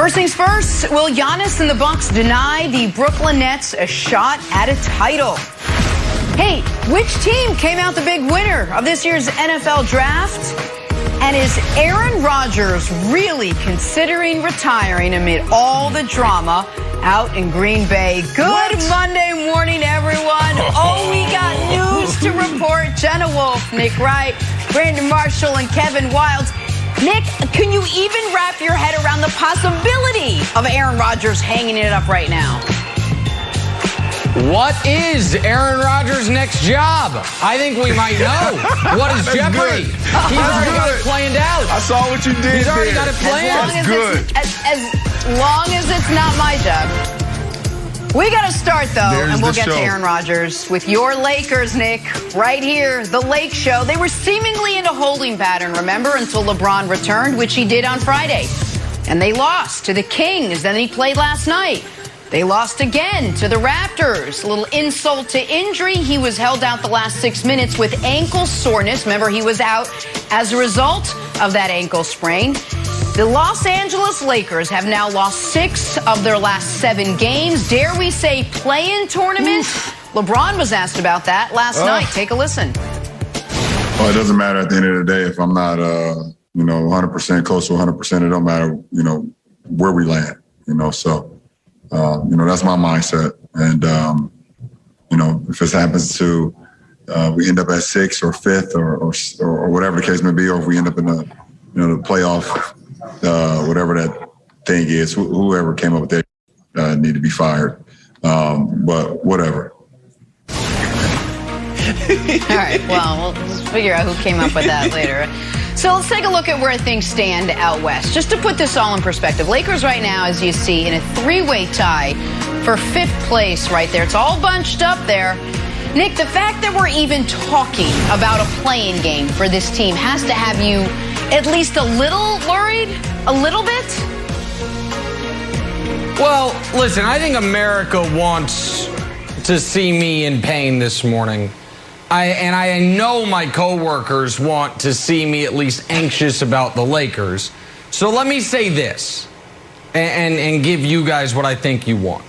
First things first, will Giannis and the Bucks deny the Brooklyn Nets a shot at a title? Hey, which team came out the big winner of this year's NFL draft? And is Aaron Rodgers really considering retiring amid all the drama out in Green Bay? Good Monday morning, everyone. Oh, we got news to report. Jenna Wolfe, Nick Wright, Brandon Marshall, and Kevin Wildes. Nick, can you even wrap your head around the possibility of Aaron Rodgers hanging it up right now? What is Aaron Rodgers' next job? I think we might know. What is Jeopardy? He's already got it planned out. I saw what you did. He's already got it planned. That's good. As long as it's not my job. We got to start, though, and we'll get to Aaron Rodgers with your Lakers, Nick. Right here, the Lake Show. They were seemingly in a holding pattern, remember, until LeBron returned, which he did on Friday. And they lost to the Kings. Then he played last night. They lost again to the Raptors. A little insult to injury. He was held out the last 6 minutes with ankle soreness. Remember, he was out as a result of that ankle sprain. The Los Angeles Lakers have now lost 6 of their last 7 games. Dare we say play-in tournament? LeBron was asked about that last night. Take a listen. Well, it doesn't matter at the end of the day if I'm not, 100% close to 100%. It don't matter, where we land, So, that's my mindset. And, if this happens to we end up at 6th or 5th or whatever the case may be, or if we end up in the playoff, whatever that thing is, whoever came up with that need to be fired. But whatever. All right, well, we'll just figure out who came up with that later. So let's take a look at where things stand out west. Just to put this all in perspective, Lakers right now, as you see, in a 3-way tie for 5th place right there. It's all bunched up there. Nick, the fact that we're even talking about a play-in game for this team has to have you at least a little worried? A little bit? Well, listen, I think America wants to see me in pain this morning. I know my coworkers want to see me at least anxious about the Lakers. So let me say this and give you guys what I think you want.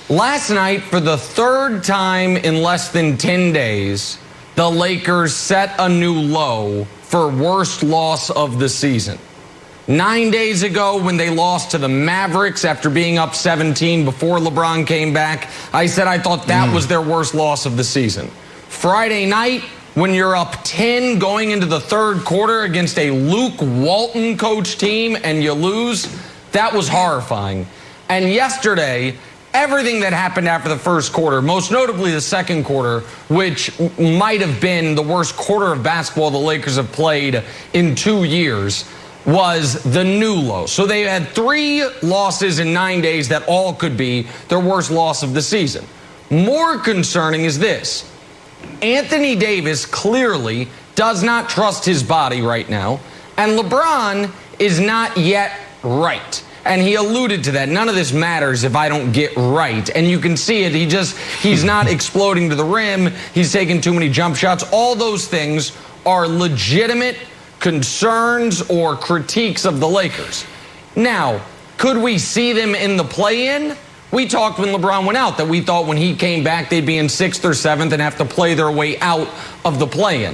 Last night, for the 3rd time in less than 10 days, the Lakers set a new low for worst loss of the season. 9 days ago, when they lost to the Mavericks after being up 17 before LeBron came back, I said I thought that was their worst loss of the season. Friday night, when you're up 10 going into the 3rd quarter against a Luke Walton coach team and you lose, that was horrifying. And yesterday, everything that happened after the 1st quarter, most notably the 2nd quarter, which might have been the worst quarter of basketball the Lakers have played in 2 years, was the new low. So they had 3 losses in 9 days that all could be their worst loss of the season. More concerning is this. Anthony Davis clearly does not trust his body right now, and LeBron is not yet right. And he alluded to that. None of this matters if I don't get right. And you can see it. He's not exploding to the rim. He's taking too many jump shots. All those things are legitimate concerns or critiques of the Lakers. Now, could we see them in the play-in? We talked when LeBron went out that we thought when he came back they'd be in 6th or 7th and have to play their way out of the play-in.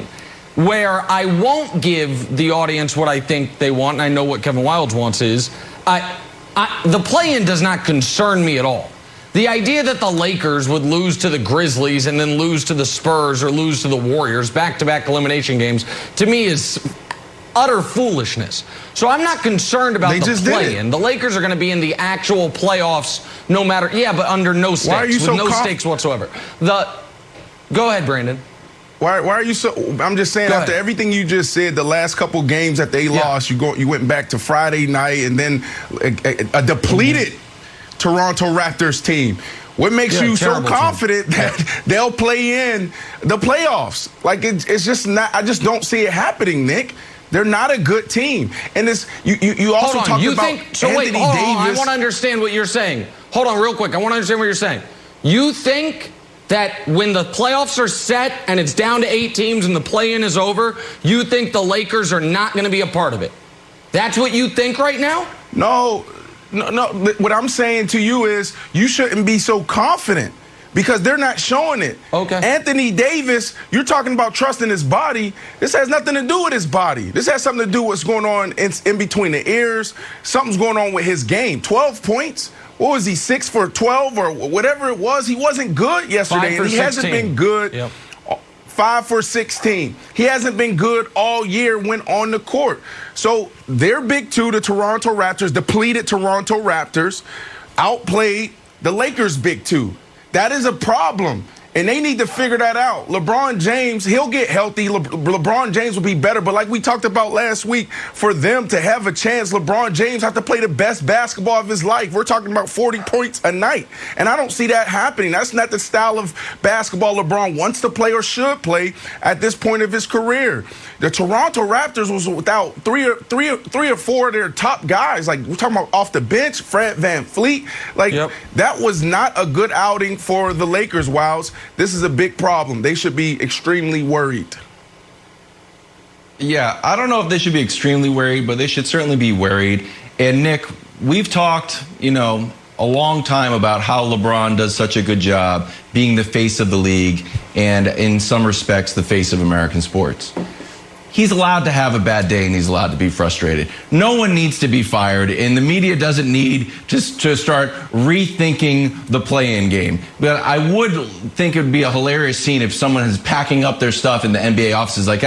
Where I won't give the audience what I think they want, and I know what Kevin Wildes wants is, the play-in does not concern me at all. The idea that the Lakers would lose to the Grizzlies and then lose to the Spurs or lose to the Warriors, back-to-back elimination games, to me is utter foolishness. So I'm not concerned about the play-in. The Lakers are going to be in the actual playoffs no matter, but under no stakes. Why are you so no stakes whatsoever. Go ahead, Brandon. Why are you so? I'm just saying, after everything you just said, the last couple games that they lost, you went back to Friday night and then a depleted Toronto Raptors team. What makes you so confident that they'll play in the playoffs? Like it's just not. I just don't see it happening, Nick. They're not a good team. And this, you also talked about Anthony Davis. I want to understand what you're saying. Hold on, real quick. I want to understand what you're saying. You think that when the playoffs are set and it's down to 8 teams and the play-in is over, you think the Lakers are not going to be a part of it? That's what you think right now? No, No, what I'm saying to you is you shouldn't be so confident because they're not showing it. Okay. Anthony Davis, you're talking about trusting his body. This has nothing to do with his body. This has something to do with what's going on in between the ears. Something's going on with his game. 12 points. What was he, 6 for 12 or whatever it was? He wasn't good yesterday. 5 for and he 16. hasn't been good. Yep. 5 for 16. He hasn't been good all year when on the court. So their big two, the Toronto Raptors, depleted Toronto Raptors, outplayed the Lakers' big two. That is a problem. And they need to figure that out. LeBron James, he'll get healthy. LeBron James will be better. But like we talked about last week, for them to have a chance, LeBron James have to play the best basketball of his life. We're talking about 40 points a night. And I don't see that happening. That's not the style of basketball LeBron wants to play or should play at this point of his career. The Toronto Raptors was without three or four of their top guys. Like, we're talking about off the bench, Fred VanVleet. Like, that was not a good outing for the Lakers, Wiles. This is a big problem. They should be extremely worried. Yeah, I don't know if they should be extremely worried, but they should certainly be worried. And, Nick, we've talked, a long time about how LeBron does such a good job being the face of the league and, in some respects, the face of American sports. He's allowed to have a bad day and he's allowed to be frustrated. No one needs to be fired, and the media doesn't need to start rethinking the play-in game. But I would think it would be a hilarious scene if someone is packing up their stuff in the NBA offices like,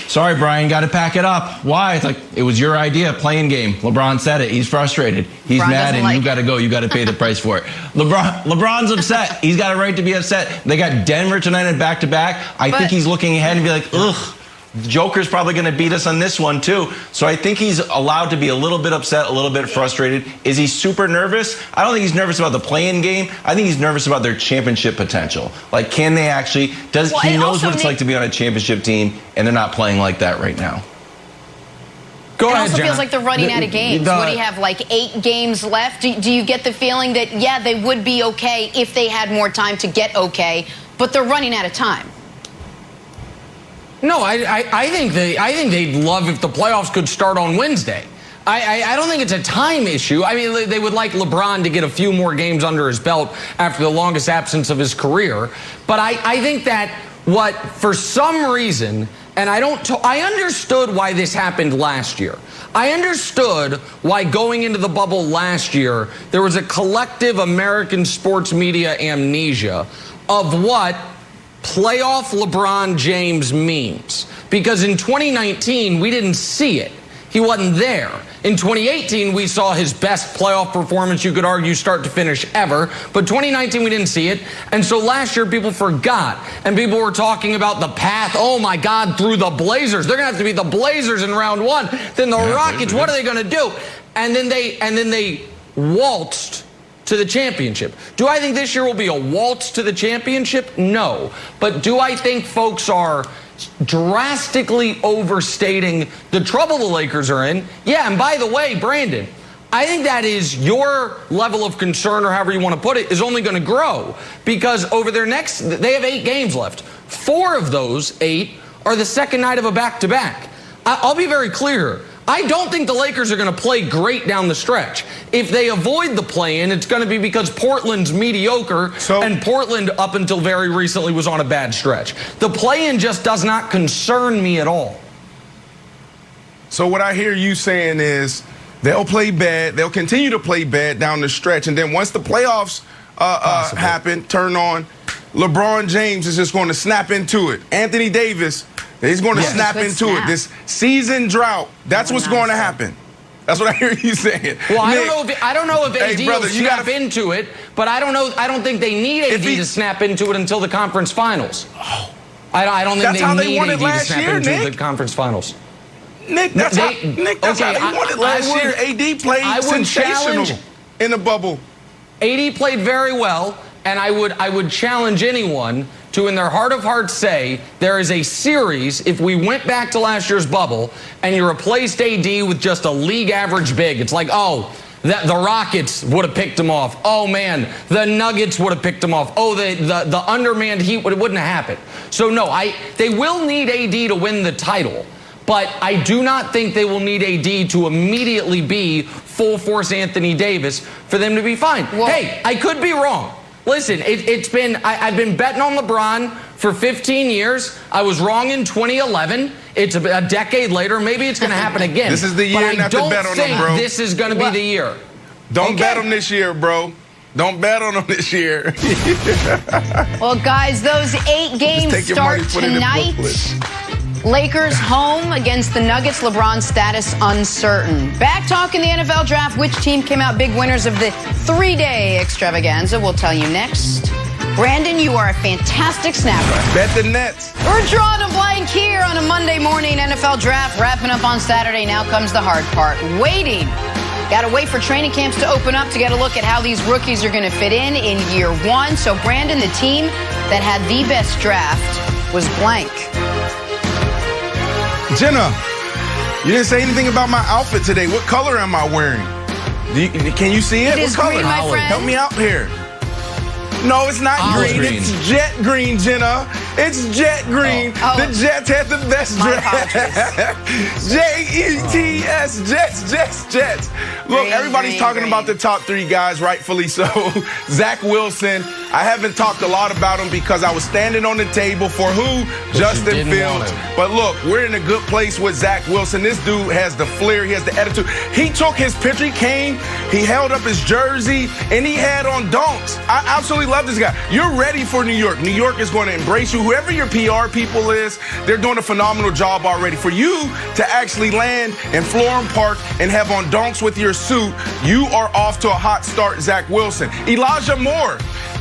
sorry, Brian, got to pack it up. Why? It's like, it was your idea, play-in game. LeBron said it. He's frustrated. He's mad, and you got to go. You got to pay the price for it. LeBron's upset. He's got a right to be upset. They got Denver tonight at back-to-back. I think he's looking ahead and be like, ugh. Joker's probably going to beat us on this one, too. So I think he's allowed to be a little bit upset, a little bit frustrated. Is he super nervous? I don't think he's nervous about the play-in game. I think he's nervous about their championship potential. Like, can they actually... He knows what it's like to be on a championship team, and they're not playing like that right now. It also feels like they're running out of games. What do you have, like 8 games left? Do you get the feeling that, yeah, they would be okay if they had more time to get okay, but they're running out of time? No, I think they'd love if the playoffs could start on Wednesday. I don't think it's a time issue. I mean, they would like LeBron to get a few more games under his belt after the longest absence of his career. But I think that for some reason, and I understood why this happened last year. I understood why going into the bubble last year, there was a collective American sports media amnesia of what playoff LeBron James means. Because in 2019, we didn't see it. He wasn't there. In 2018, we saw his best playoff performance, you could argue, start to finish ever. But 2019, we didn't see it. And so last year, people forgot. And people were talking about the path, oh my God, through the Blazers. They're going to have to beat the Blazers in round 1. Then the Rockets, what are they going to do? And then they waltzed to the championship. Do I think this year will be a waltz to the championship? No. But do I think folks are drastically overstating the trouble the Lakers are in? Yeah, and by the way, Brandon, I think that is your level of concern, or however you want to put it, is only going to grow. Because over their they have 8 games left. 4 of those 8 are the second night of a back-to-back. I'll be very clear. I don't think the Lakers are going to play great down the stretch. If they avoid the play-in, it's going to be because Portland's mediocre, and Portland, up until very recently, was on a bad stretch. The play-in just does not concern me at all. So what I hear you saying is they'll play bad, they'll continue to play bad down the stretch, and then once the playoffs happen, turn on, LeBron James is just going to snap into it. Anthony Davis, he's going to snap into it. This season drought, that's what's going to happen. That's what I hear you saying. Well, I don't know if AD will snap into it, but I don't think they need AD to snap into it until the conference finals. I don't think they need AD to snap into the conference finals. Nick, that's how they won it last year. AD played sensational in the bubble. AD played very well, and I would challenge anyone to, in their heart of hearts, say there is a series, if we went back to last year's bubble and you replaced AD with just a league average big, it's like, oh, the Rockets would have picked him off. Oh, man, the Nuggets would have picked him off. Oh, the undermanned Heat, it wouldn't have happened. So, no, they will need AD to win the title. but I do not think they will need AD to immediately be full force Anthony Davis for them to be fine. Well, hey, I could be wrong. Listen, I've been betting on LeBron for 15 years. I was wrong in 2011. It's a decade later. Maybe it's going to happen again. This is the year not to bet on him, bro. This is going to be the year. Don't bet on this year, bro. Don't bet on him this year. Well, guys, those 8 games start tonight. Lakers home against the Nuggets. LeBron's status uncertain. Back talking the NFL draft. Which team came out big winners of the 3-day extravaganza? We'll tell you next. Brandon, you are a fantastic snapper. Bet the Nets. We're drawing a blank here on a Monday morning NFL draft. Wrapping up on Saturday. Now comes the hard part. Waiting. Got to wait for training camps to open up to get a look at how these rookies are going to fit in year 1. So, Brandon, the team that had the best draft was blank. Jenna, you didn't say anything about my outfit today. What color am I wearing? Can you see it? It is what color? green, my friend. Help me out here. No, it's not green. It's jet green, Jenna. It's jet green. The Jets had the best draft. Jets, Jets. Look, everybody's talking about the top 3 guys, rightfully so. Zach Wilson. I haven't talked a lot about him because I was standing on the table for who? Justin Fields. But look, we're in a good place with Zach Wilson. This dude has the flair. He has the attitude. He took his picture. He came. He held up his jersey, and he had on donks. I absolutely love this guy. You're ready for New York. New York is going to embrace you. Whoever your PR people is, they're doing a phenomenal job already. For you to actually land in Florham Park and have on donks with your suit, you are off to a hot start, Zach Wilson. Elijah Moore.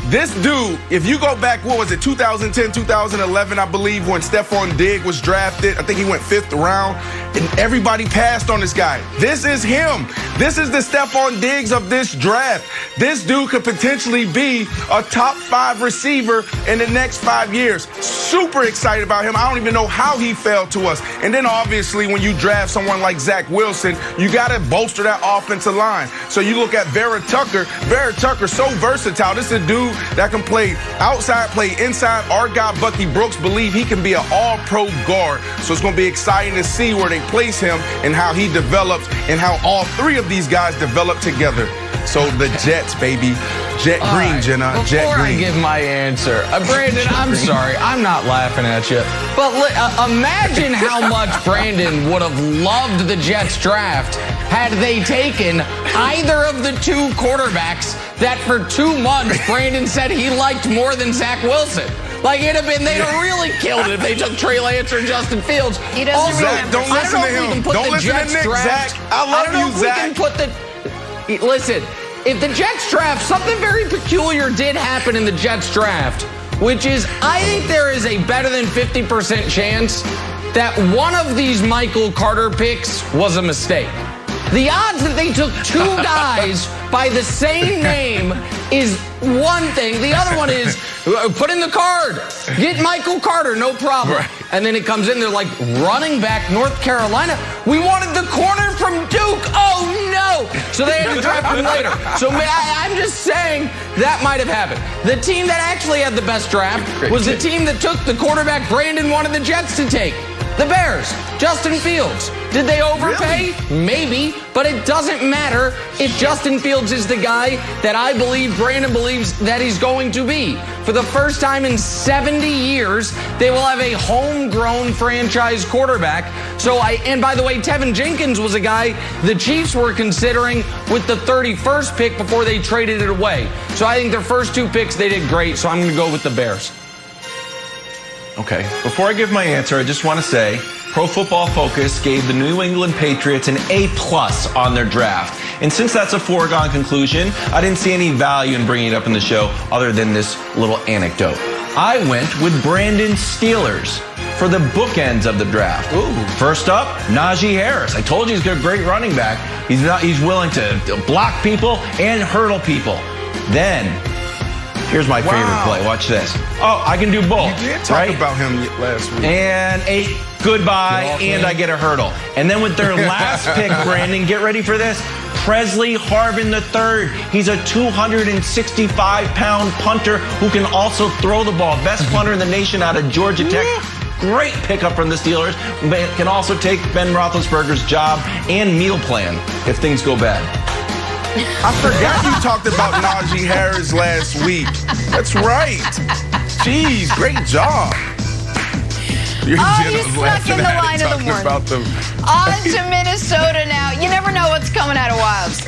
This dude, if you go back, 2010, 2011, I believe, when Stephon Diggs was drafted. I think he went 5th round, and everybody passed on this guy. This is him. This is the Stephon Diggs of this draft. This dude could potentially be a top 5 receiver in the next 5 years. Super excited about him. I don't even know how he fell to us. And then, obviously, when you draft someone like Zach Wilson, you got to bolster that offensive line. So you look at Vera Tucker. Vera Tucker, so versatile. This is a dude that can play outside, play inside. Our guy, Bucky Brooks, believe he can be an all-pro guard. So it's going to be exciting to see where they place him and how he develops and how all 3 of these guys develop together. So the Jets, baby. Jet green, Jenna. Jet green. Before I give my answer, Brandon, I'm sorry. I'm not laughing at you. But imagine how much Brandon would have loved the Jets draft had they taken either of the 2 quarterbacks that for 2 months Brandon said he liked more than Zach Wilson. Like, they'd have really killed it if they took Trey Lance or Justin Fields. He doesn't remember. Don't listen to him. Don't listen to Nick, Zach. I love you, Zach. Listen, if the Jets draft, something very peculiar did happen in the Jets draft, which is I think there is a better than 50% chance that one of these Michael Carter picks was a mistake. The odds that they took 2 guys by the same name is one thing. The other one is put in the card. Get Michael Carter, no problem. Right. And then it comes in, they're like, running back, North Carolina. We wanted the corner from Duke. Oh, no. So they had to draft him later. So I'm just saying that might have happened. The team that actually had the best draft was the team that took the quarterback Brandon wanted the Jets to take. The Bears, Justin Fields. Did they overpay? Really? Maybe, but it doesn't matter if Justin Fields is the guy that I believe Brandon believes that he's going to be. For the first time in 70 years, they will have a homegrown franchise quarterback. And by the way, Tevin Jenkins was a guy the Chiefs were considering with the 31st pick before they traded it away. So I think their first 2 picks, they did great, so I'm going to go with the Bears. Okay, before I give my answer, I just want to say Pro Football Focus gave the New England Patriots an A+ on their draft. And since that's a foregone conclusion, I didn't see any value in bringing it up in the show other than this little anecdote. I went with Brandon's Steelers for the bookends of the draft. Ooh. First up, Najee Harris. I told you he's got a great running back. He's willing to block people and hurdle people. Then, here's my favorite play. Watch this. Oh, I can do both. You did talk about him last week. And a goodbye, and I get a hurdle. And then with their last pick, Brandon, get ready for this. Presley Harvin III. He's a 265-pound punter who can also throw the ball. Best punter in the nation out of Georgia Tech. great pickup from the Steelers, but can also take Ben Roethlisberger's job and meal plan if things go bad. I forgot you talked about Najee Harris last week. That's right. Jeez, great job. You snuck in the line of the morning. On to Minnesota now. You never know what's coming out of Wilds.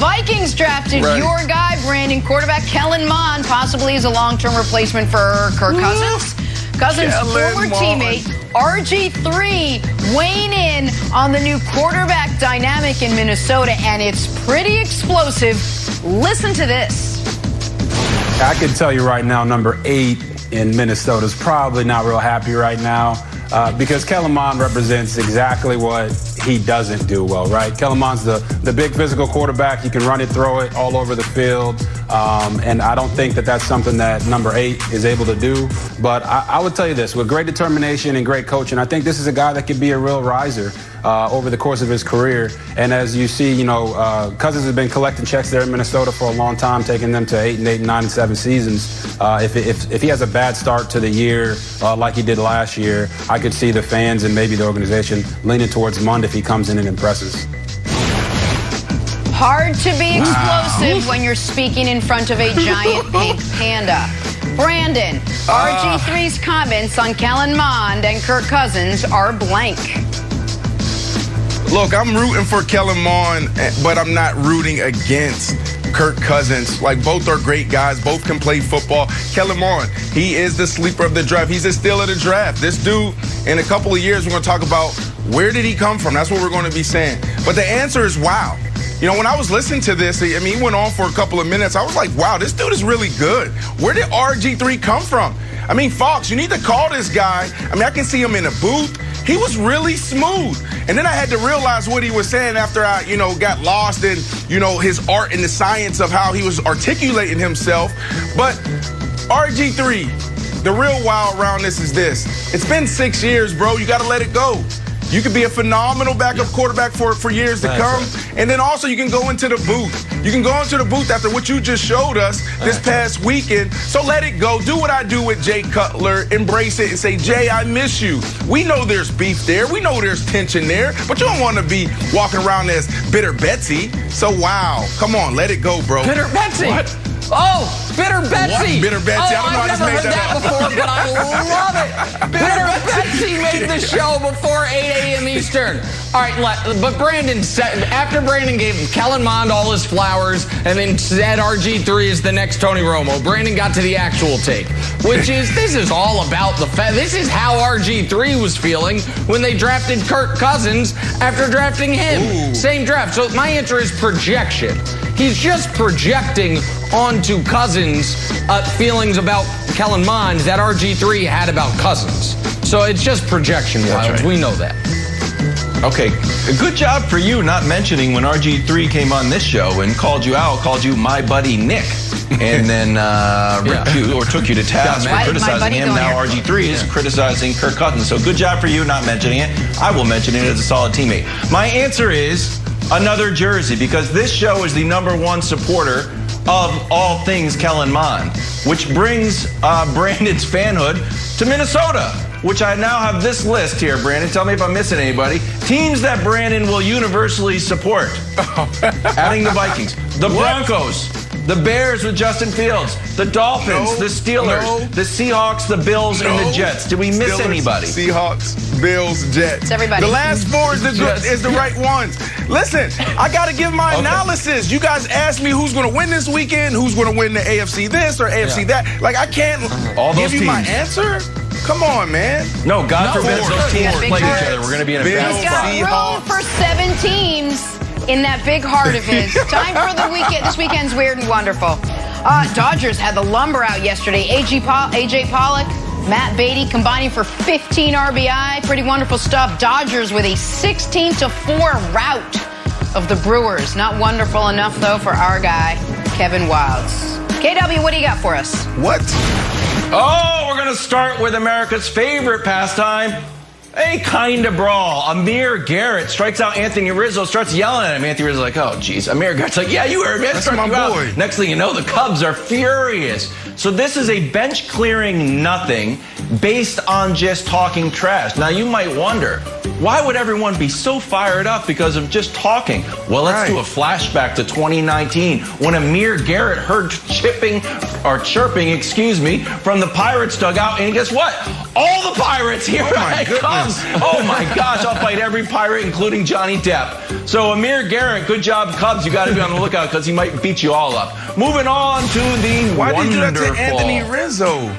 Vikings drafted your guy, Brandon, quarterback Kellen Mond, possibly as a long-term replacement for Kirk Cousins. Cousins' former teammate, RG3, weighing in on the new quarterback dynamic in Minnesota, and it's pretty explosive. Listen to this. I can tell you right now, number 8 in Minnesota is probably not real happy right now because Kellen Mond represents exactly what he doesn't do well, right? Kellen Mond's the big physical quarterback. You can run it, throw it all over the field. And I don't think that that's something that number 8 is able to do. But I would tell you this, with great determination and great coaching, I think this is a guy that could be a real riser over the course of his career. And as you see, Cousins has been collecting checks there in Minnesota for a long time, taking them to 8-8, 9-7 seasons. If he has a bad start to the year like he did last year, I could see the fans and maybe the organization leaning towards Mond if he comes in and impresses. Hard to be explosive when you're speaking in front of a giant pink panda. Brandon, RG3's comments on Kellen Mond and Kirk Cousins are blank. Look, I'm rooting for Kellen Mond, but I'm not rooting against Kirk Cousins. Like, both are great guys. Both can play football. Kellen Mond, he is the sleeper of the draft. He's a steal of the draft. This dude, in a couple of years, we're going to talk about where did he come from. That's what we're going to be saying. But the answer is wow. When I was listening to this, he went on for a couple of minutes. I was like, wow, this dude is really good. Where did RG3 come from? Fox, you need to call this guy. I can see him in a booth. He was really smooth. And then I had to realize what he was saying after I, got lost in, his art and the science of how he was articulating himself. But RG3, the real wow around this is this. It's been 6 years, bro. You got to let it go. You could be a phenomenal backup quarterback for years to come. Right. And then also you can go into the booth. You can go into the booth after what you just showed us this past weekend. So let it go. Do what I do with Jay Cutler. Embrace it and say, Jay, I miss you. We know there's beef there. We know there's tension there. But you don't want to be walking around as Bitter Betsy. So, wow. Come on, let it go, bro. Bitter Betsy. What? Oh, Bitter Betsy. What? Bitter Betsy. I don't know how to make that up. Before, but I love it. Bitter Betsy made the show before 8 a.m. Eastern. All right, but Brandon said, after Brandon gave Kellen Mond all his flowers and then said RG3 is the next Tony Romo, Brandon got to the actual take, which is this is all about this is how RG3 was feeling when they drafted Kirk Cousins after drafting him. Ooh. Same draft. So my answer is projection. He's just projecting onto Cousins feelings about Kellen Mond that RG3 had about Cousins. So it's just projection, Wilds. Right. We know that. Okay, good job for you not mentioning when RG3 came on this show and called you out, called you my buddy Nick, and then ripped you or took you to task for criticizing him. Now RG3 is criticizing Kirk Cousins. So good job for you not mentioning it. I will mention it as a solid teammate. My answer is another jersey, because this show is the #1 supporter of all things Kellen Mond, which brings Brandon's fanhood to Minnesota, which I now have this list here. Brandon, tell me if I'm missing anybody. Teams that Brandon will universally support. Adding the Vikings, the Broncos, the Bears with Justin Fields, the Dolphins, the Steelers, the Seahawks, the Bills, and the Jets. Did we miss anybody? Seahawks, Bills, Jets. It's everybody. The last 4 is the right ones. Listen, I got to give my analysis. You guys asked me who's going to win this weekend, who's going to win the AFC this or AFC that. Like, I can't give you my answer. Come on, man. No, God forbid those teams play each other. We're going to be in a bad spot. He's got room for 7 teams in that big heart of his. Time for the weekend. This weekend's weird and wonderful. Dodgers had the lumber out yesterday. A.J. Pollock, Matt Beatty combining for 15 RBI. Pretty wonderful stuff. Dodgers with a 16-4 rout of the Brewers. Not wonderful enough, though, for our guy, Kevin Wilds. KW, what do you got for us? What? Oh, we're going to start with America's favorite pastime, a kind of brawl. Amir Garrett strikes out Anthony Rizzo, starts yelling at him. Anthony Rizzo's like, oh, geez. Amir Garrett's like, yeah, you heard me. That's my boy. Next thing you know, the Cubs are furious. So this is a bench-clearing nothing. based on just talking trash. Now, you might wonder, why would everyone be so fired up because of just talking? Well, let's do a flashback to 2019 when Amir Garrett heard chirping, from the Pirates dugout, and guess what? All the Pirates here at Cubs. Oh my gosh, I'll fight every Pirate, including Johnny Depp. So Amir Garrett, good job, Cubs. You got to be on the lookout because he might beat you all up. Moving on to the Why wonderful. did you do that to Anthony Rizzo?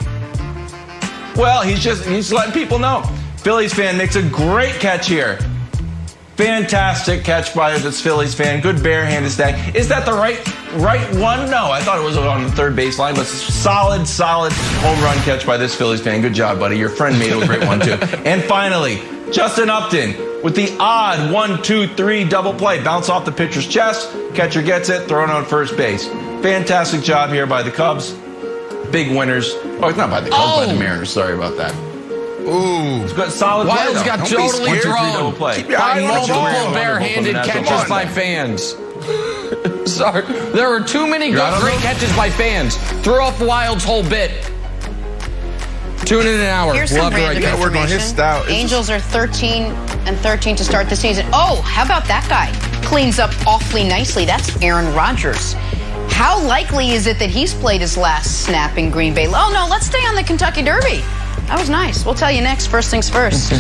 Well, he's letting people know. Phillies fan makes a great catch here. Fantastic catch by this Phillies fan. Good barehanded stack. Is that the right one? No, I thought it was on the third baseline, but solid home run catch by this Phillies fan. Good job, buddy. Your friend made a great one, too. And finally, Justin Upton with the odd 1-2-3 double play. Bounce off the pitcher's chest. Catcher gets it. Thrown on first base. Fantastic job here by the Cubs. Big winners. Oh, it's not by the Cubs, by the Mariners. Sorry about that. Ooh. It's got solid play. Wild's got totally thrown by multiple barehanded catches by fans. Sorry. There were too many great catches by fans. Threw off Wild's whole bit. Tune in an hour. Here's some random information. Angels are 13-13 to start the season. Oh, how about that guy? Cleans up awfully nicely. That's Aaron Rodgers. How likely is it that he's played his last snap in Green Bay? Oh, no, let's stay on the Kentucky Derby. That was nice. We'll tell you next. First things first.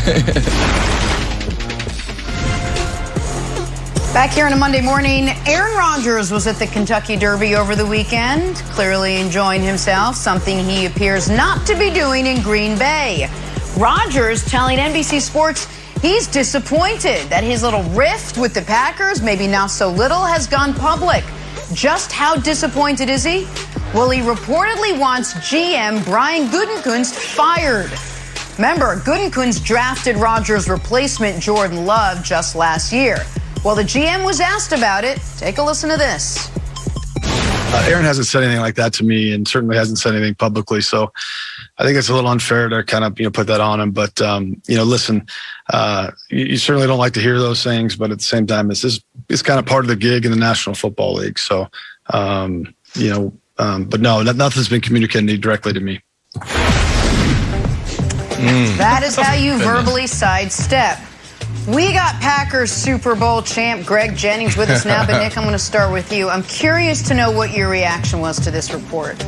Back here on a Monday morning, Aaron Rodgers was at the Kentucky Derby over the weekend, clearly enjoying himself, something he appears not to be doing in Green Bay. Rodgers telling NBC Sports he's disappointed that his little rift with the Packers, maybe not so little, has gone public. Just how disappointed is he? Well, he reportedly wants GM Brian Gutekunst fired. Remember, Gutekunst drafted Rodgers' replacement Jordan Love just last year. Well, the GM was asked about it. Take a listen to this. Aaron hasn't said anything like that to me, and certainly hasn't said anything publicly. So I think it's a little unfair to kind of put that on him. But listen, you certainly don't like to hear those things, but at the same time, it's kind of part of the gig in the National Football League. So but no, nothing's been communicated directly to me. That is how you verbally sidestep. We got Packers Super Bowl champ Greg Jennings with us now, but Nick, I'm going to start with you. I'm curious to know what your reaction was to this report.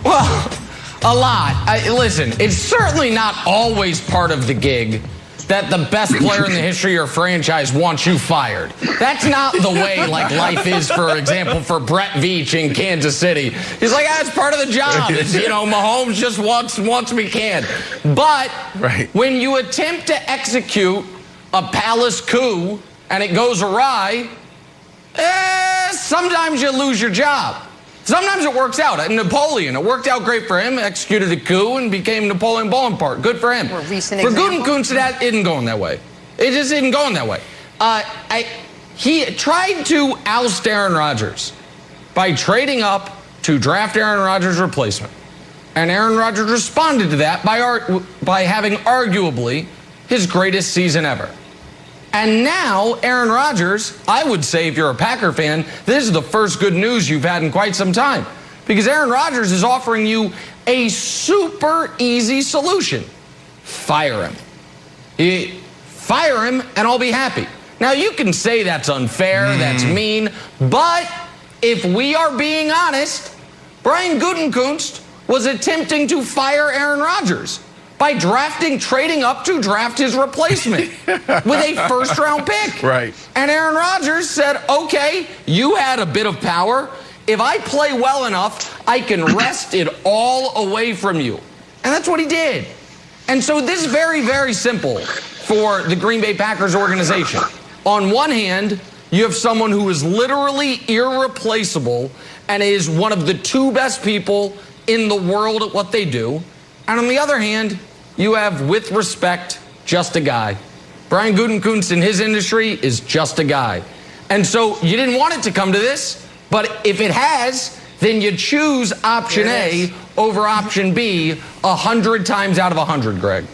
Well, a lot. Listen, it's certainly not always part of the gig that the best player in the history of your franchise wants you fired. That's not the way life is, for example, for Brett Veach in Kansas City. He's like, it's part of the job. It's, Mahomes just wants me canned. But when you attempt to execute a palace coup and it goes awry, sometimes you lose your job. Sometimes it works out. Napoleon, it worked out great for him, executed a coup and became Napoleon Bonaparte. Good for him. For Gutekunst, that isn't going that way. It just isn't going that way. He tried to oust Aaron Rodgers by trading up to draft Aaron Rodgers' replacement. And Aaron Rodgers responded to that by having arguably his greatest season ever. And now, Aaron Rodgers, I would say if you're a Packer fan, this is the first good news you've had in quite some time. Because Aaron Rodgers is offering you a super easy solution. Fire him. Fire him and I'll be happy. Now, you can say that's unfair, that's mean, but if we are being honest, Brian Gutekunst was attempting to fire Aaron Rodgers by trading up to draft his replacement with a first-round pick. Right. And Aaron Rodgers said, okay, you had a bit of power. If I play well enough, I can wrest it all away from you. And that's what he did. And so this is very, very simple for the Green Bay Packers organization. On one hand, you have someone who is literally irreplaceable and is one of the two best people in the world at what they do. And on the other hand, you have, with respect, just a guy. Brian Gutekunst in his industry is just a guy. And so you didn't want it to come to this, but if it has, then you choose option A over option B 100 times out of 100, Greg.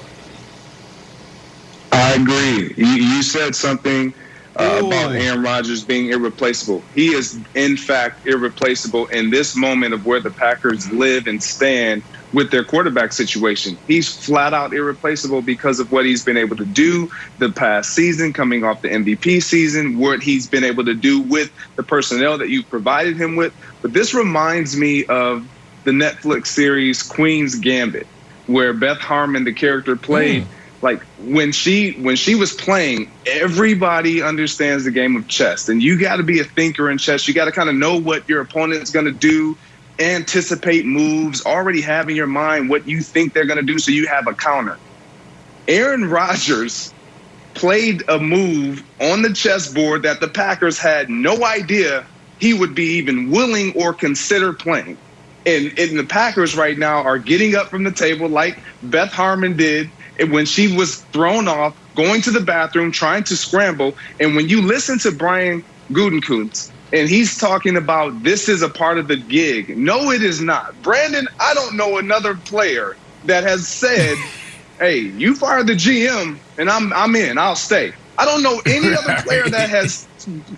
I agree. You said something about Aaron Rodgers being irreplaceable. He is, in fact, irreplaceable in this moment of where the Packers live and stand with their quarterback situation. He's flat out irreplaceable because of what he's been able to do the past season, coming off the MVP season, what he's been able to do with the personnel that you've provided him with. But this reminds me of the Netflix series Queen's Gambit, where Beth Harmon, the character, played. Like when she was playing, everybody understands the game of chess, and you got to be a thinker in chess. You got to kind of know what your opponent's going to do, anticipate moves, already have in your mind what you think they're going to do so you have a counter. Aaron Rodgers played a move on the chessboard that the Packers had no idea he would be even willing or consider playing. And the Packers right now are getting up from the table like Beth Harmon did when she was thrown off, going to the bathroom, trying to scramble. And when you listen to Brian Gutekunst, and he's talking about this is a part of the gig. No, it is not. Brandon, I don't know another player that has said, hey, you fire the GM and I'm in, I'll stay. I don't know any other player that has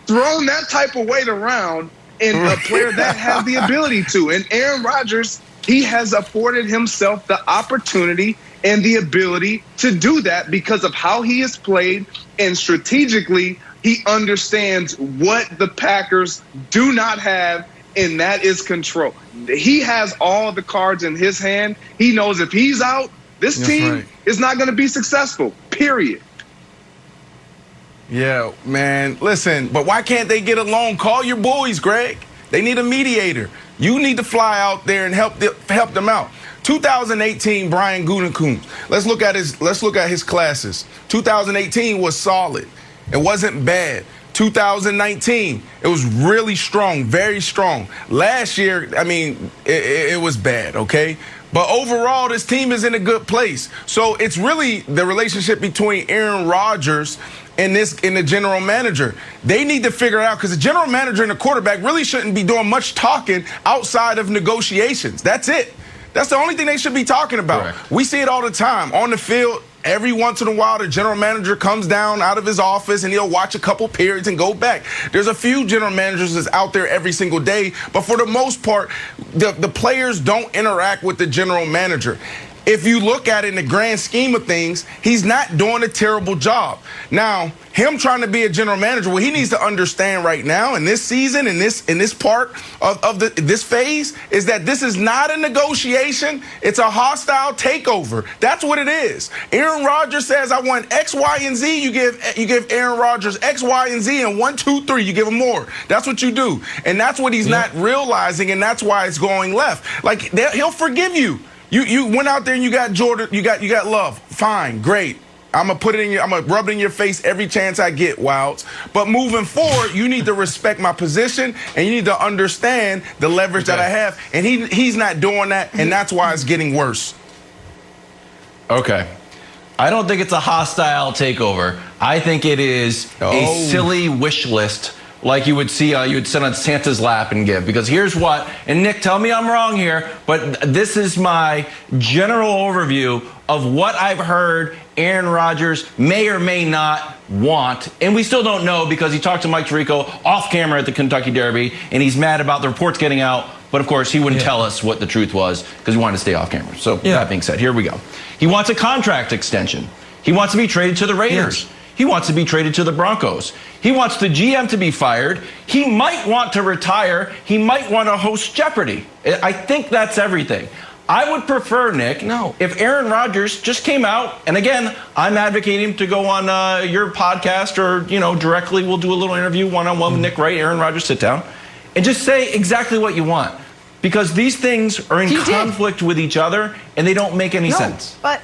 thrown that type of weight around, and a player that has the ability to. And Aaron Rodgers, he has afforded himself the opportunity and the ability to do that because of how he has played, and strategically he understands what the Packers do not have, and that is control. He has all the cards in his hand. He knows if he's out, this team is not going to be successful, period. Yeah, man. Listen, but why can't they get along? Call your boys, Greg. They need a mediator. You need to fly out there and help them out. 2018, Brian Gutekunst. Let's look at his classes. 2018 was solid. It wasn't bad. 2019, it was really strong, very strong. Last year, I mean, it was bad, okay? But overall, this team is in a good place. So it's really the relationship between Aaron Rodgers and the general manager. They need to figure it out, because the general manager and the quarterback really shouldn't be doing much talking outside of negotiations. That's it. That's the only thing they should be talking about. Correct. We see it all the time on the field. Every once in a while, the general manager comes down out of his office and he'll watch a couple periods and go back. There's a few general managers that's out there every single day, but for the most part, the players don't interact with the general manager. If you look at it in the grand scheme of things, he's not doing a terrible job. Now, him trying to be a general manager, what he needs to understand right now in this season, in this part of this phase, is that this is not a negotiation. It's a hostile takeover. That's what it is. Aaron Rodgers says, I want X, Y, and Z. You give Aaron Rodgers X, Y, and Z, and 1, 2, 3. You give him more. That's what you do. And that's what he's not realizing, and that's why it's going left. Like, he'll forgive you. You went out there and you got Jordan, you got Love. Fine, great. I'm gonna rub it in your face every chance I get, Wilds. But moving forward, you need to respect my position, and you need to understand the leverage that I have. And he's not doing that, and that's why it's getting worse. Okay. I don't think it's a hostile takeover. I think it is a silly wish list, like you would see, you would sit on Santa's lap and give. Because here's what, and Nick, tell me I'm wrong here, but this is my general overview of what I've heard Aaron Rodgers may or may not want. And we still don't know, because he talked to Mike Tirico off camera at the Kentucky Derby, and he's mad about the reports getting out. But of course, he wouldn't tell us what the truth was, because he wanted to stay off camera. So that being said, here we go. He wants a contract extension. He wants to be traded to the Raiders. Yes. He wants to be traded to the Broncos. He wants the GM to be fired. He might want to retire. He might want to host Jeopardy. I think that's everything. I would prefer, Nick, if Aaron Rodgers just came out, and again, I'm advocating to go on your podcast, or, directly we'll do a little interview one-on-one with Nick Wright, Aaron Rodgers, sit down, and just say exactly what you want. Because these things are in conflict with each other, and they don't make any sense. But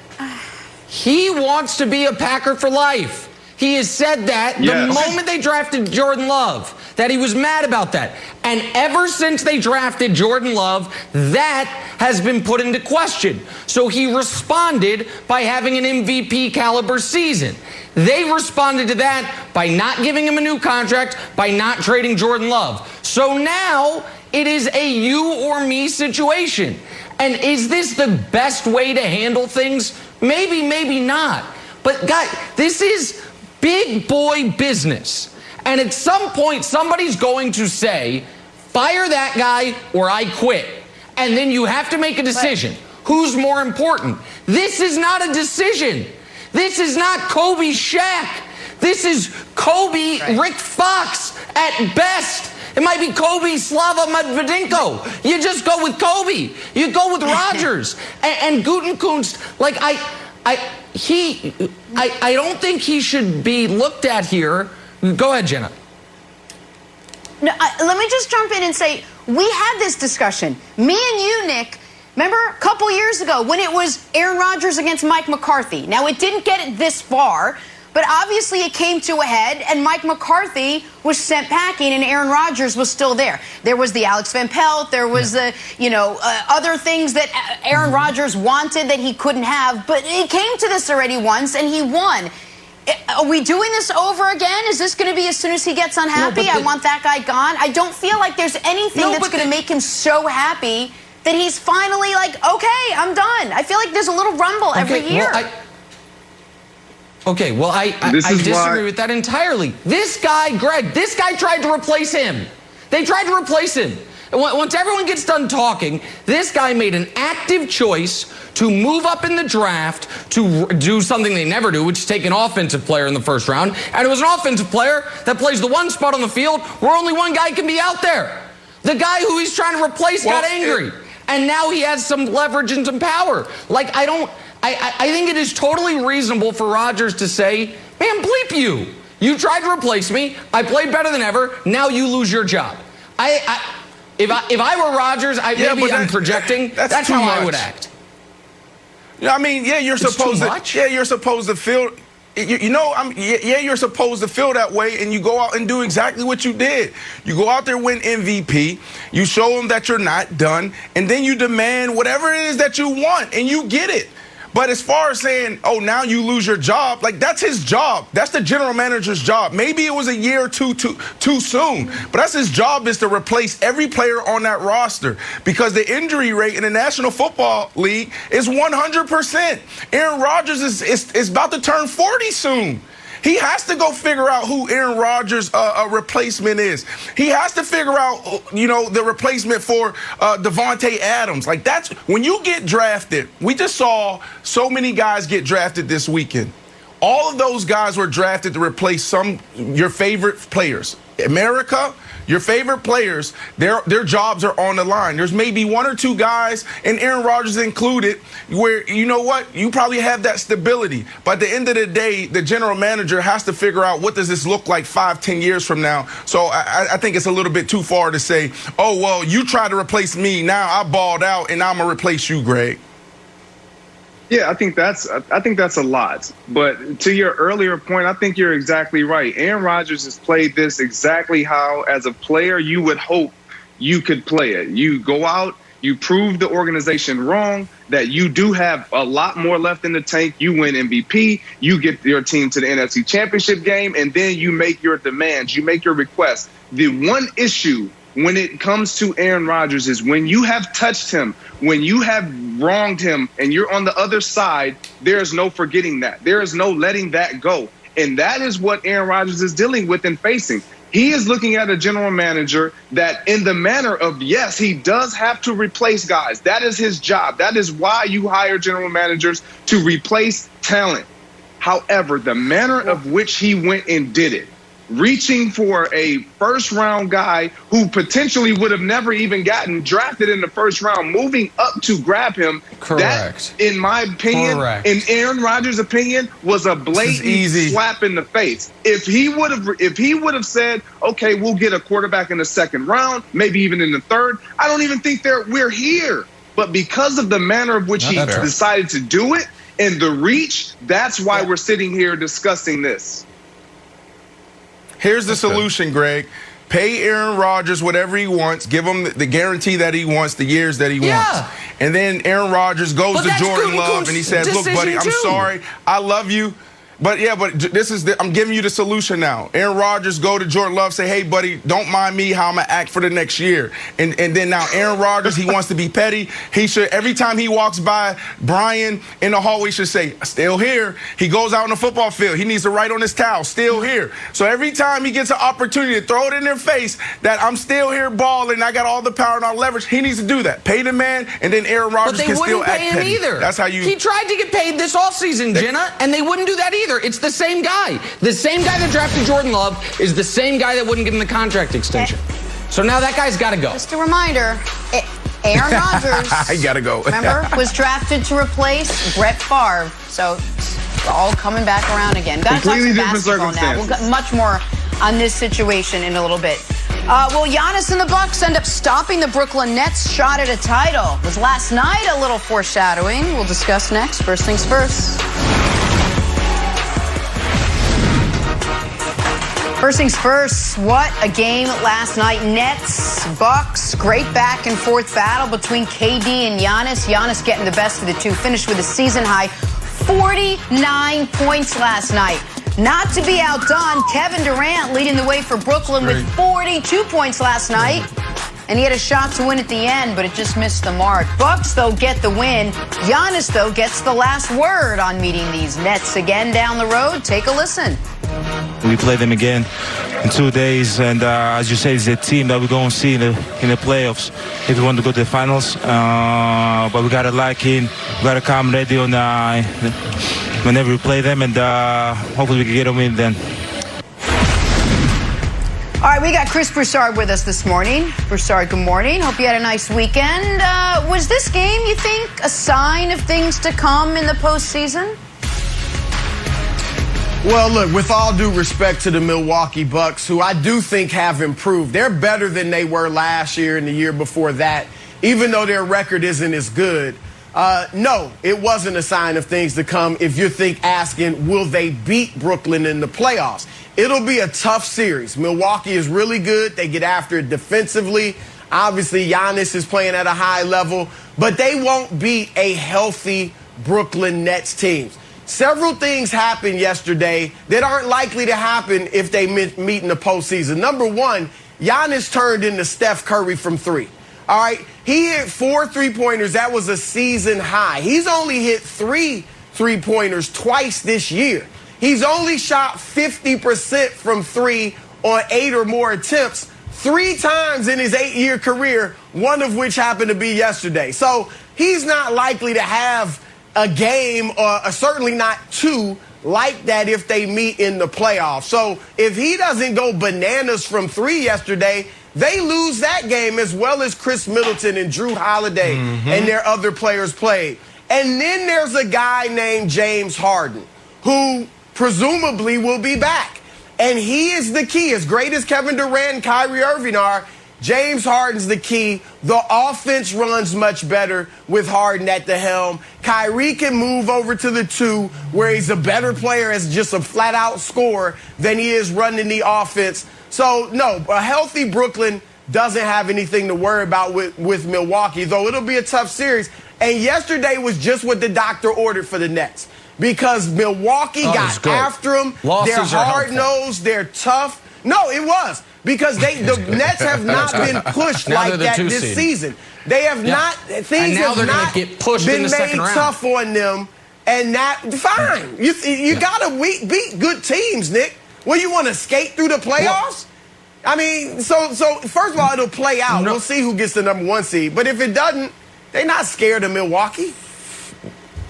he wants to be a Packer for life. He has said that the moment they drafted Jordan Love, that he was mad about that. And ever since they drafted Jordan Love, that has been put into question. So he responded by having an MVP caliber season. They responded to that by not giving him a new contract, by not trading Jordan Love. So now it is a you or me situation. And is this the best way to handle things? Maybe, maybe not. But guys, this is big boy business. And at some point, somebody's going to say, fire that guy or I quit. And then you have to make a decision. who's more important. This is not a decision. This is not Kobe Shaq. This is Kobe Rick Fox at best. It might be Kobe Slava Medvedenko. You just go with Kobe. You go with Rodgers. and Gutekunst, like I don't think he should be looked at here. Go ahead, Jenna. No, let me just jump in and say, we had this discussion. Me and you, Nick, remember a couple years ago when it was Aaron Rodgers against Mike McCarthy. Now, it didn't get it this far, but obviously it came to a head, and Mike McCarthy was sent packing, and Aaron Rodgers was still there. There was the Alex Van Pelt. There was the, other things that Aaron Rodgers wanted that he couldn't have. But it came to this already once, and he won. Are we doing this over again? Is this going to be as soon as he gets unhappy? I want that guy gone. I don't feel like there's anything that's going to make him so happy that he's finally like, okay, I'm done. I feel like there's a little rumble every year. I disagree with that entirely. This guy, Greg, tried to replace him. They tried to replace him. Once everyone gets done talking, this guy made an active choice to move up in the draft to do something they never do, which is take an offensive player in the first round. And it was an offensive player that plays the one spot on the field where only one guy can be out there. The guy who he's trying to replace got angry. And now he has some leverage and some power. Like, I think it is totally reasonable for Rodgers to say, man, bleep you. You tried to replace me. I played better than ever. Now you lose your job. If I were Rodgers, I'm projecting. That's how I would act. I mean, you're supposed to. You're supposed to feel. You're supposed to feel that way, and you go out and do exactly what you did. You go out there, win MVP. You show them that you're not done, and then you demand whatever it is that you want, and you get it. But as far as saying, oh, now you lose your job, like, that's his job. That's the general manager's job. Maybe it was a year or two too soon, but that's his job, is to replace every player on that roster, because the injury rate in the National Football League is 100%. Aaron Rodgers is about to turn 40 soon. He has to go figure out who Aaron Rodgers' replacement is. He has to figure out, the replacement for Devontae Adams. Like, that's when you get drafted. We just saw so many guys get drafted this weekend. All of those guys were drafted to replace your favorite players. America, your favorite players, their jobs are on the line. There's maybe one or two guys, and Aaron Rodgers included, where, you know what, you probably have that stability. But at the end of the day, the general manager has to figure out, what does this look like 5-10 years from now? So I think it's a little bit too far to say, oh, well, you tried to replace me. Now I balled out, and I'm going to replace you, Greg. Yeah, I think that's a lot. But to your earlier point, I think you're exactly right. Aaron Rodgers has played this exactly how, as a player, you would hope you could play it. You go out, you prove the organization wrong, that you do have a lot more left in the tank. You win MVP, you get your team to the NFC Championship game, and then you make your demands, you make your requests. The one issue when it comes to Aaron Rodgers is when you have touched him, when you have wronged him, and you're on the other side, there is no forgetting that. There is no letting that go. And that is what Aaron Rodgers is dealing with and facing. He is looking at a general manager that, in the manner of, yes, he does have to replace guys. That is his job. That is why you hire general managers, to replace talent. However, the manner of which he went and did it, reaching for a first-round guy who potentially would have never even gotten drafted in the first round, moving up to grab him. Correct. That, in my opinion, in Aaron Rodgers' opinion, was a blatant slap in the face. If he would have said, okay, we'll get a quarterback in the second round, maybe even in the third, I don't even think we're here. But because of the manner of which he decided to do it and the reach, that's why we're sitting here discussing this. Here's the solution, Greg. Pay Aaron Rodgers whatever he wants. Give him the guarantee that he wants, the years that he wants. And then Aaron Rodgers goes to Jordan Love and he says, look, buddy, I'm sorry. I love you. But this is I'm giving you the solution now. Aaron Rodgers go to Jordan Love, say, hey, buddy, don't mind me how I'm going to act for the next year. And then now Aaron Rodgers, he wants to be petty. He should, every time he walks by Brian in the hallway, should say, still here. He goes out on the football field. He needs to write on his towel, still here. So every time he gets an opportunity to throw it in their face that I'm still here balling, I got all the power and all the leverage, he needs to do that. Pay the man, and then Aaron Rodgers can still act petty. But they wouldn't pay him either. That's how you... He tried to get paid this offseason, Jenna, and they wouldn't do that either. It's the same guy. The same guy that drafted Jordan Love is the same guy that wouldn't give him the contract extension. So now that guy's got to go. Just a reminder, Aaron Rodgers, I got to go. remember, was drafted to replace Brett Favre. So it's all coming back around again. Got to talk some basketball now. We'll get much more on this situation in a little bit. Will Giannis and the Bucks end up stopping the Brooklyn Nets' shot at a title? Was last night a little foreshadowing? We'll discuss next. First things first. First things first, what a game last night. Nets, Bucks, great back and forth battle between KD and Giannis. Giannis getting the best of the two, finished with a season high 49 points last night. Not to be outdone, Kevin Durant leading the way for Brooklyn with 42 points last night. And he had a shot to win at the end, but it just missed the mark. Bucks, though, get the win. Giannis, though, gets the last word on meeting these Nets again down the road. Take a listen. We play them again in 2 days, and as you say, it's a team that we're going to see in the playoffs if we want to go to the finals. But we got to lock in, we got to come ready on whenever we play them, and hopefully we can get them in then. All right, we got Chris Broussard with us this morning. Broussard, good morning. Hope you had a nice weekend. Was this game, you think, a sign of things to come in the postseason? Well, look, with all due respect to the Milwaukee Bucks, who I do think have improved, they're better than they were last year and the year before that, even though their record isn't as good. No, it wasn't a sign of things to come if you're asking, will they beat Brooklyn in the playoffs? It'll be a tough series. Milwaukee is really good. They get after it defensively. Obviously, Giannis is playing at a high level, but they won't beat a healthy Brooklyn Nets team. Several things happened yesterday that aren't likely to happen if they meet in the postseason. Number one, Giannis turned into Steph Curry from three. All right, he hit 4 3-pointers. That was a season high. He's only hit 3 3-pointers twice this year. He's only shot 50% from three on 8 or more attempts 3 times in his 8-year career, one of which happened to be yesterday. So he's not likely to have a game, or certainly not 2 like that if they meet in the playoffs. So if he doesn't go bananas from 3 yesterday, they lose that game, as well as Chris Middleton and Drew Holiday and their other players played. And then there's a guy named James Harden, who presumably will be back. And he is the key. As great as Kevin Durant and Kyrie Irving are, James Harden's the key. The offense runs much better with Harden at the helm. Kyrie can move over to the 2, where he's a better player as just a flat-out scorer than he is running the offense. So, no, a healthy Brooklyn doesn't have anything to worry about with Milwaukee, though it'll be a tough series. And yesterday was just what the doctor ordered for the Nets, because Milwaukee got after them. They're hard-nosed. They're tough. No, it was. Because the Nets have not been pushed like that this season. They have not. Things have not been made tough on them. And that, fine. You got to beat good teams, Nick. Well, you want to skate through the playoffs? I mean, so first of all, it'll play out. We'll see who gets the number 1 seed. But if it doesn't, they're not scared of Milwaukee.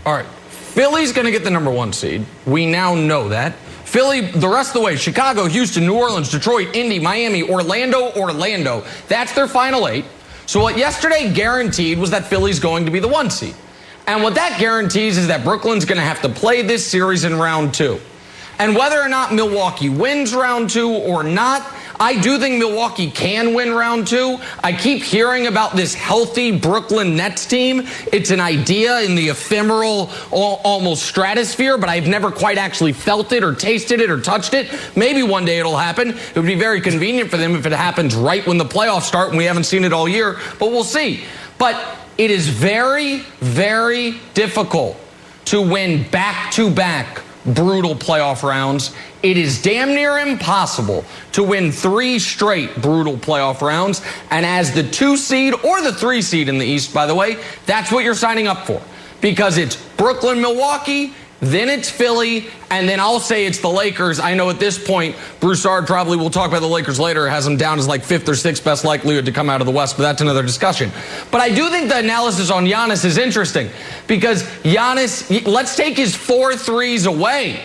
All right. Philly's going to get the number 1 seed. We now know that. Philly, the rest of the way, Chicago, Houston, New Orleans, Detroit, Indy, Miami, Orlando. That's their final 8. So what yesterday guaranteed was that Philly's going to be the 1 seed. And what that guarantees is that Brooklyn's going to have to play this series in round 2. And whether or not Milwaukee wins round 2 or not, I do think Milwaukee can win round 2. I keep hearing about this healthy Brooklyn Nets team. It's an idea in the ephemeral, almost stratosphere, but I've never quite actually felt it or tasted it or touched it. Maybe one day it'll happen. It would be very convenient for them if it happens right when the playoffs start, and we haven't seen it all year, but we'll see. But it is very, very difficult to win back-to-back brutal playoff rounds. It is damn near impossible to win 3 straight brutal playoff rounds. And as the 2 seed or the 3 seed in the East, by the way, that's what you're signing up for. Because it's Brooklyn, Milwaukee, then it's Philly, and then I'll say it's the Lakers. I know at this point, Broussard probably will talk about the Lakers later, has them down as like 5th or 6th best likelihood to come out of the West, but that's another discussion. But I do think the analysis on Giannis is interesting because Giannis, let's take his 4 threes away.